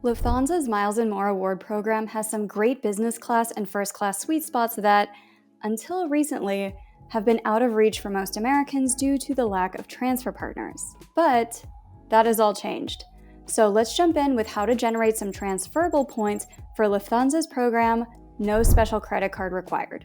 Lufthansa's Miles and More award program has some great business class and first class sweet spots that, until recently, have been out of reach for most Americans due to the lack of transfer partners. But that has all changed. So let's jump in with how to generate some transferable points for Lufthansa's program, no special credit card required.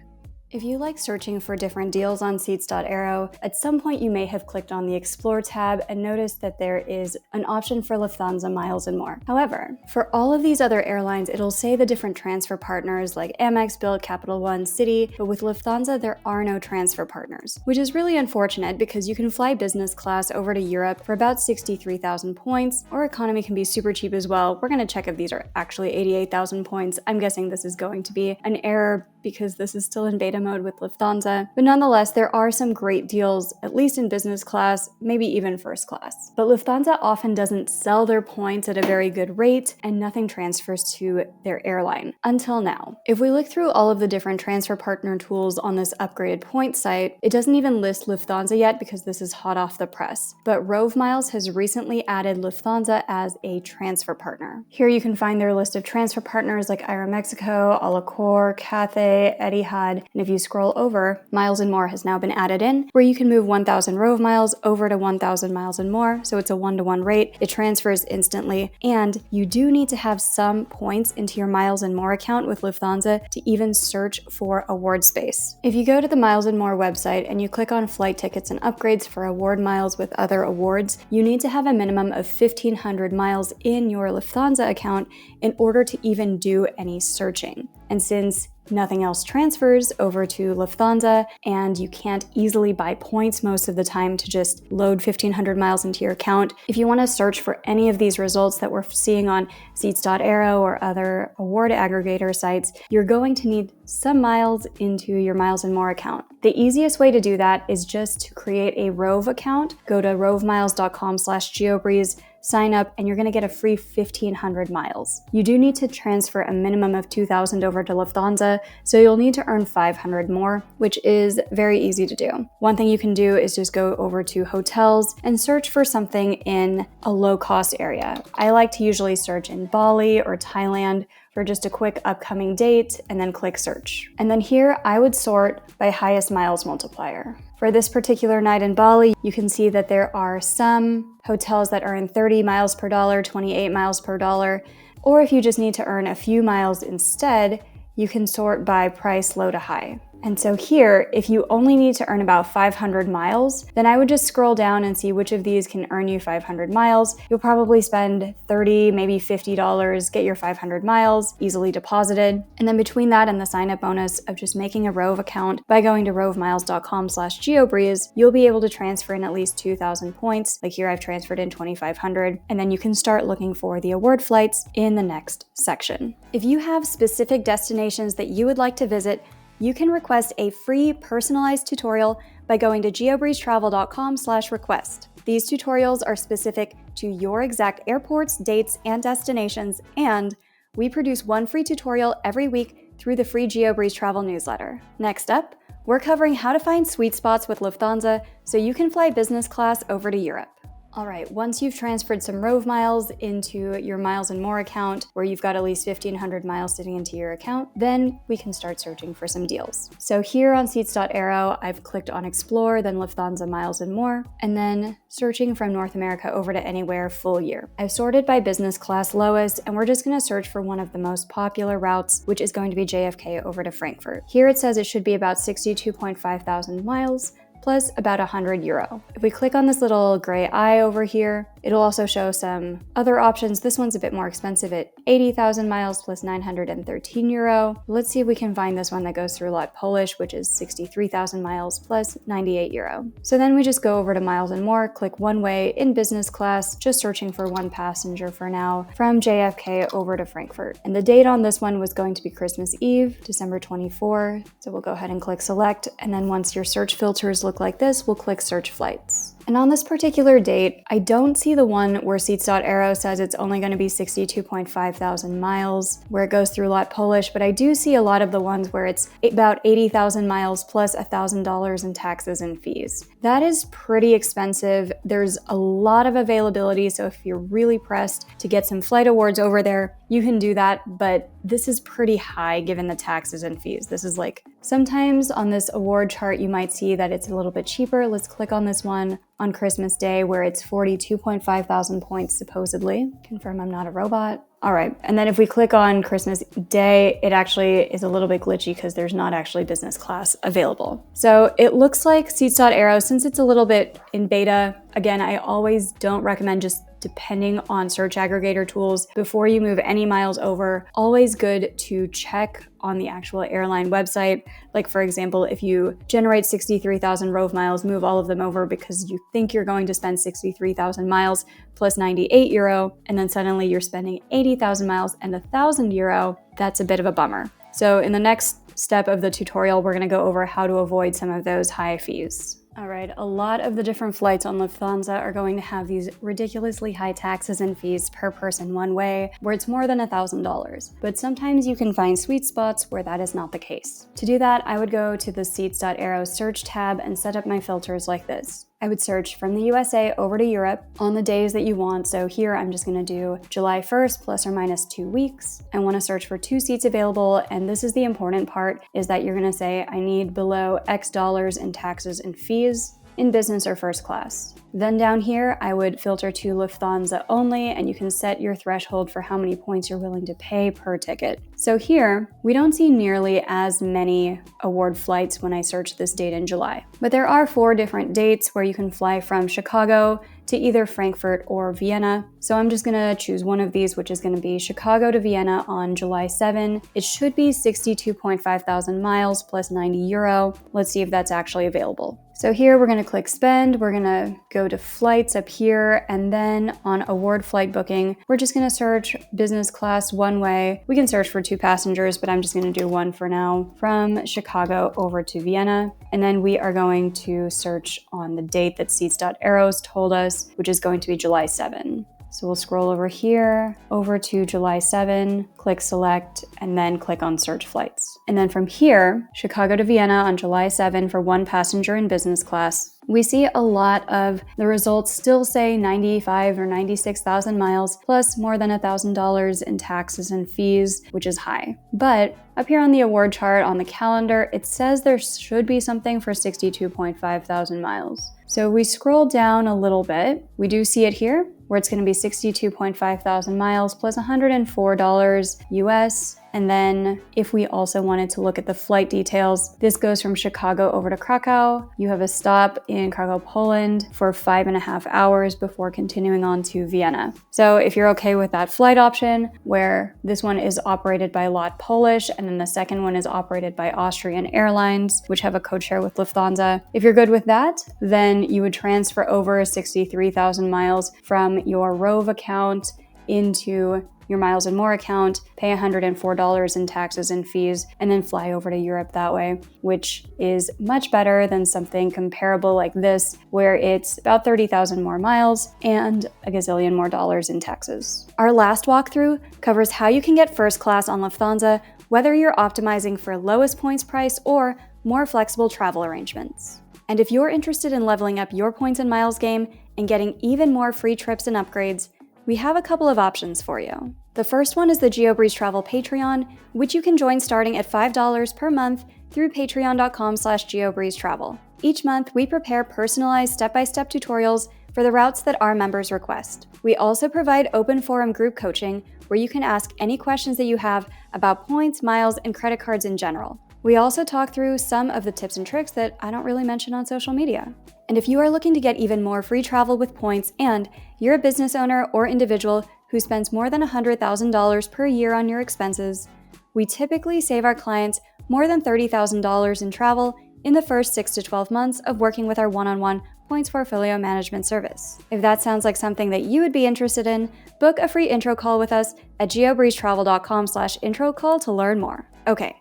If you like searching for different deals on Seats.Aero, at some point you may have clicked on the Explore tab and noticed that there is an option for Lufthansa Miles and More. However, for all of these other airlines, it'll say the different transfer partners like Amex, Bilt, Capital One, Citi, but with Lufthansa there are no transfer partners, which is really unfortunate because you can fly business class over to Europe for about 63,000 points, or economy can be super cheap as well. We're going to check if these are actually 88,000 points. I'm guessing this is going to be an error because this is still in beta mode with Lufthansa. But nonetheless, there are some great deals, at least in business class, maybe even first class. But Lufthansa often doesn't sell their points at a very good rate, and nothing transfers to their airline, until now. If we look through all of the different transfer partner tools on this upgraded point site, it doesn't even list Lufthansa yet because this is hot off the press. But Rove Miles has recently added Lufthansa as a transfer partner. Here you can find their list of transfer partners like Aeromexico, Alacor, Cathay, Etihad, and if you scroll over, Miles and More has now been added in, where you can move 1,000 Rove miles over to 1,000 Miles and More, so it's a 1-to-1 rate. It transfers instantly, and you do need to have some points into your Miles and More account with Lufthansa to even search for award space. If you go to the Miles and More website and you click on flight tickets and upgrades for award miles with other awards, you need to have a minimum of 1,500 miles in your Lufthansa account in order to even do any searching. And since nothing else transfers over to Lufthansa, and you can't easily buy points most of the time to just load 1,500 miles into your account. If you want to search for any of these results that we're seeing on Seats.Aero or other award aggregator sites, you're going to need some miles into your Miles and More account. The easiest way to do that is just to create a Rove account. Go to rovemiles.com/geobreeze, sign up, and you're going to get a free 1,500 miles. You do need to transfer a minimum of 2,000 over to Lufthansa, so you'll need to earn 500 more, which is very easy to do. One thing you can do is just go over to hotels and search for something in a low-cost area. I like to usually search in Bali or Thailand for just a quick upcoming date and then click search. And then here I would sort by highest miles multiplier. For this particular night in Bali, you can see that there are some hotels that earn 30 miles per dollar, 28 miles per dollar, or if you just need to earn a few miles instead, you can sort by price low to high. And so here, if you only need to earn about 500 miles, then I would just scroll down and see which of these can earn you 500 miles. You'll probably spend $30, maybe $50, get your 500 miles easily deposited. And then between that and the sign-up bonus of just making a Rove account by going to rovemiles.com/geobreeze, you'll be able to transfer in at least 2,000 points. Like here, I've transferred in 2,500, and then you can start looking for the award flights in the next section. If you have specific destinations that you would like to visit, you can request a free personalized tutorial by going to geobreezetravel.com/request. These tutorials are specific to your exact airports, dates, and destinations, and we produce one free tutorial every week through the free GeoBreeze Travel newsletter. Next up, we're covering how to find sweet spots with Lufthansa so you can fly business class over to Europe. All right, once you've transferred some Rove miles into your Miles and More account, where you've got at least 1,500 miles sitting into your account, then we can start searching for some deals. So here on Seats.Aero, I've clicked on Explore, then Lufthansa Miles and More, and then searching from North America over to anywhere full year. I've sorted by business class lowest, and we're just gonna search for one of the most popular routes, which is going to be JFK over to Frankfurt. Here it says it should be about 62.5 thousand miles, plus about €100. If we click on this little gray eye over here, it'll also show some other options. This one's a bit more expensive at 80,000 miles plus €913. Let's see if we can find this one that goes through Lot Polish, which is 63,000 miles plus €98. So then we just go over to Miles and More, click one way in business class, just searching for one passenger for now, from JFK over to Frankfurt. And the date on this one was going to be Christmas Eve, December 24. So we'll go ahead and click select. And then once your search filters look like this, we'll click search flights. And on this particular date, I don't see the one where Seats.aero says it's only going to be 62.5 thousand miles, where it goes through Lot Polish, but I do see a lot of the ones where it's about 80,000 miles plus $1,000 in taxes and fees. That is pretty expensive. There's a lot of availability, so if you're really pressed to get some flight awards over there, you can do that, but this is pretty high given the taxes and fees. This is like, sometimes on this award chart, you might see that it's a little bit cheaper. Let's click on this one on Christmas Day where it's 42.5 thousand points supposedly. Confirm I'm not a robot. All right, and then if we click on Christmas Day, it actually is a little bit glitchy because there's not actually business class available. So it looks like Seats.aero, since it's a little bit in beta, again, I always don't recommend just depending on search aggregator tools before you move any miles over. Always good to check on the actual airline website. Like for example, if you generate 63,000 Rove miles, move all of them over because you think you're going to spend 63,000 miles plus 98 euro, and then suddenly you're spending 80,000 miles and 1,000 euro, that's a bit of a bummer. So in the next step of the tutorial, we're gonna go over how to avoid some of those high fees. All right, a lot of the different flights on Lufthansa are going to have these ridiculously high taxes and fees per person one way, where it's more than $1,000. But sometimes you can find sweet spots where that is not the case. To do that, I would go to the Seats.aero search tab and set up my filters like this. I would search from the USA over to Europe on the days that you want. So here I'm just gonna do July 1st plus or minus 2 weeks. I wanna search for 2 seats available, and this is the important part, is that you're gonna say I need below X dollars in taxes and fees in business or first class. Then down here, I would filter to Lufthansa only, and you can set your threshold for how many points you're willing to pay per ticket. So here, we don't see nearly as many award flights when I search this date in July. But there are 4 different dates where you can fly from Chicago to either Frankfurt or Vienna. So I'm just gonna choose one of these, which is gonna be Chicago to Vienna on July 7. It should be 62.5 thousand miles plus 90 euro. Let's see if that's actually available. So here we're gonna click spend, we're gonna go to flights up here, and then on award flight booking, we're just gonna search business class one way. We can search for 2 passengers, but I'm just gonna do 1 for now, from Chicago over to Vienna. And then we are going to search on the date that Seats.aero's told us, which is going to be July 7. So we'll scroll over here, over to July 7, click select, and then click on search flights. And then from here, Chicago to Vienna on July 7 for 1 passenger in business class. We see a lot of the results still say 95 or 96,000 miles plus more than $1,000 in taxes and fees, which is high. But up here on the award chart on the calendar, it says there should be something for 62.5 thousand miles. So we scroll down a little bit, we do see it here, where it's going to be 62.5 thousand miles plus $104 US. And then if we also wanted to look at the flight details, this goes from Chicago over to Krakow. You have a stop in Krakow, Poland for 5.5 hours before continuing on to Vienna. So if you're okay with that flight option, where this one is operated by Lot Polish, and then the second one is operated by Austrian Airlines, which have a code share with Lufthansa. If you're good with that, then you would transfer over 63,000 miles from your Rove account into your Miles and More account, pay $104 in taxes and fees, and then fly over to Europe that way, which is much better than something comparable like this, where it's about 30,000 more miles and a gazillion more dollars in taxes. Our last walkthrough covers how you can get first class on Lufthansa, whether you're optimizing for lowest points price or more flexible travel arrangements. And if you're interested in leveling up your points and miles game and getting even more free trips and upgrades, we have a couple of options for you. The first one is the GeoBreeze Travel Patreon, which you can join starting at $5 per month through patreon.com/geobreezetravel. Each month, we prepare personalized step-by-step tutorials for the routes that our members request. We also provide open forum group coaching where you can ask any questions that you have about points, miles, and credit cards in general. We also talk through some of the tips and tricks that I don't really mention on social media. And if you are looking to get even more free travel with points and you're a business owner or individual who spends more than $100,000 per year on your expenses, we typically save our clients more than $30,000 in travel in the first 6 to 12 months of working with our one-on-one points portfolio management service. If that sounds like something that you would be interested in, book a free intro call with us at geobreezetravel.com/intro call to learn more. Okay,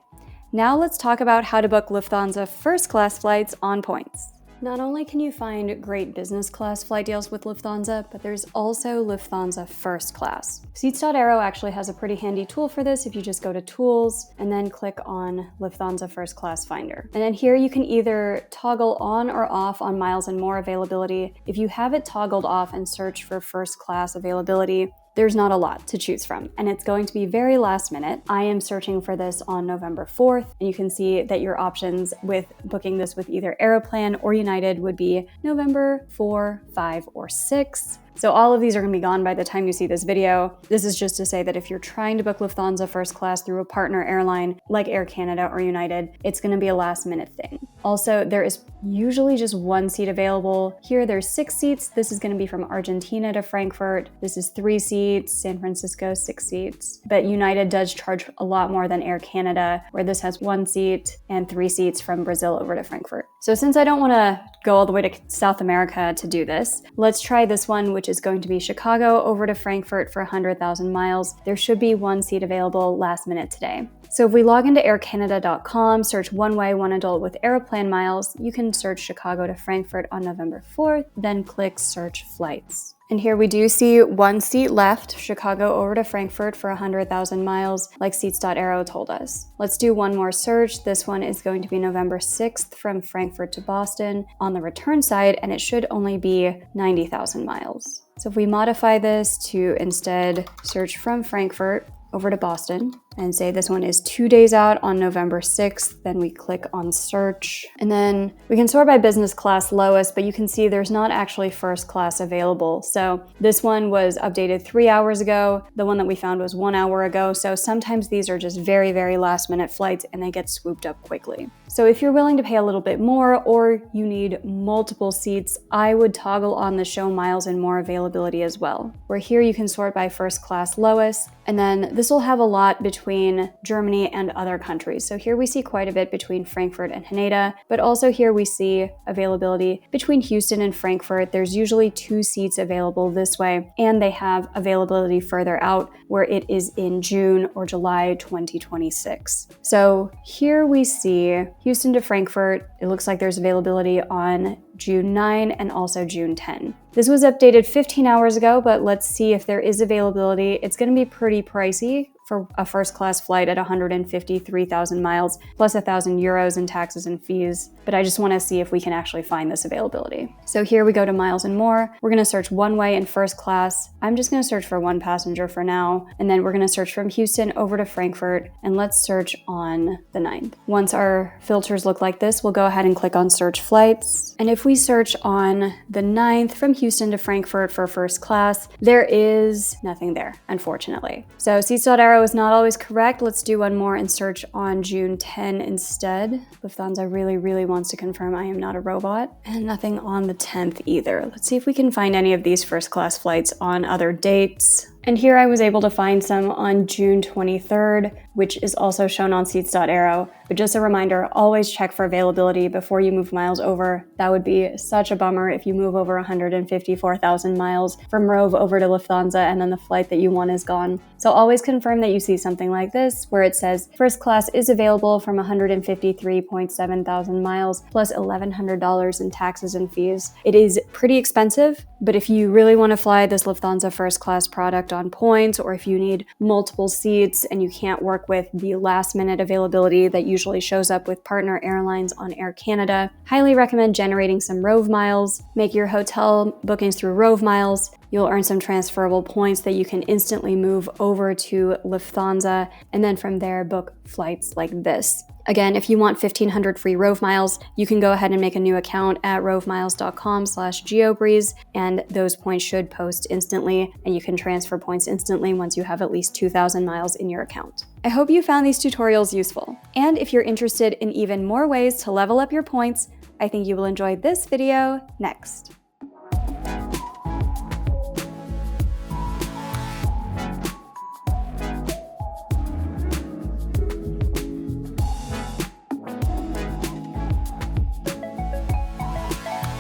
now let's talk about how to book Lufthansa first class flights on points. Not only can you find great business class flight deals with Lufthansa, but there's also Lufthansa first class. Seats.aero actually has a pretty handy tool for this if you just go to Tools and then click on Lufthansa first class finder. And then here you can either toggle on or off on miles and more availability. If you have it toggled off and search for first class availability, there's not a lot to choose from, and it's going to be very last minute. I am searching for this on November 4th, and you can see that your options with booking this with either Aeroplan or United would be November 4, 5, or 6. So all of these are going to be gone by the time you see this video. This is just to say that if you're trying to book Lufthansa first class through a partner airline like Air Canada or United, it's going to be a last minute thing. Also, there is usually just one seat available. Here there's 6 seats. This is going to be from Argentina to Frankfurt. This is 3 seats, San Francisco 6 seats. But United does charge a lot more than Air Canada, where this has 1 seat and 3 seats from Brazil over to Frankfurt. So since I don't want to go all the way to South America to do this, let's try this one, which is going to be Chicago over to Frankfurt for 100,000 miles. There should be 1 seat available last minute today. So if we log into aircanada.com, search one way, one adult with Aeroplan miles, you can search Chicago to Frankfurt on November 4th, then click search flights. And here we do see 1 seat left, Chicago over to Frankfurt for 100,000 miles, like Seats.aero told us. Let's do one more search. This one is going to be November 6th from Frankfurt to Boston on the return side, and it should only be 90,000 miles. So if we modify this to instead search from Frankfurt over to Boston and say this one is 2 days out on November 6th, then we click on search. And then we can sort by business class lowest, but you can see there's not actually first class available. So this one was updated 3 hours ago. The one that we found was 1 hour ago. So sometimes these are just very, very last minute flights and they get swooped up quickly. So if you're willing to pay a little bit more or you need multiple seats, I would toggle on the show miles and more availability as well, where here you can sort by first class lowest. And then this will have a lot between Germany and other countries. So here we see quite a bit between Frankfurt and Haneda, but also here we see availability between Houston and Frankfurt. There's usually 2 seats available this way, and they have availability further out where it is in June or July 2026. So here we see Houston to Frankfurt. It looks like there's availability on June 9 and also June 10. This was updated 15 hours ago, but let's see if there is availability. It's going to be pretty pricey for a first class flight at 153,000 miles plus 1,000 euros in taxes and fees. But I just want to see if we can actually find this availability. So here we go to miles and more. We're going to search one way in first class. I'm just going to search for 1 passenger for now. And then we're going to search from Houston over to Frankfurt, and let's search on the 9th. Once our filters look like this, we'll go ahead and click on search flights. And if we search on the 9th from Houston to Frankfurt for first class, there is nothing there, unfortunately. So Seats.aero is not always correct. Let's do one more and search on June 10 instead. Lufthansa really wants to confirm I am not a robot. And nothing on the 10th either. Let's see if we can find any of these first class flights on other dates. And here I was able to find some on June 23rd, which is also shown on Seats.aero. But just a reminder, always check for availability before you move miles over. That would be such a bummer if you move over 154,000 miles from Rove over to Lufthansa and then the flight that you want is gone. So always confirm that you see something like this, where it says first class is available from 153.7 thousand miles plus $1,100 in taxes and fees. It is pretty expensive, but if you really want to fly this Lufthansa first class product on points, or if you need multiple seats and you can't work with the last minute availability that usually shows up with partner airlines on Air Canada, highly recommend generating some Rove miles. Make your hotel bookings through Rove miles. You'll earn some transferable points that you can instantly move over to Lufthansa, and then from there book flights like this. Again, if you want 1,500 free Rove miles, you can go ahead and make a new account at rovemiles.com/geobreeze, and those points should post instantly, and you can transfer points instantly once you have at least 2,000 miles in your account. I hope you found these tutorials useful, and if you're interested in even more ways to level up your points, I think you will enjoy this video next.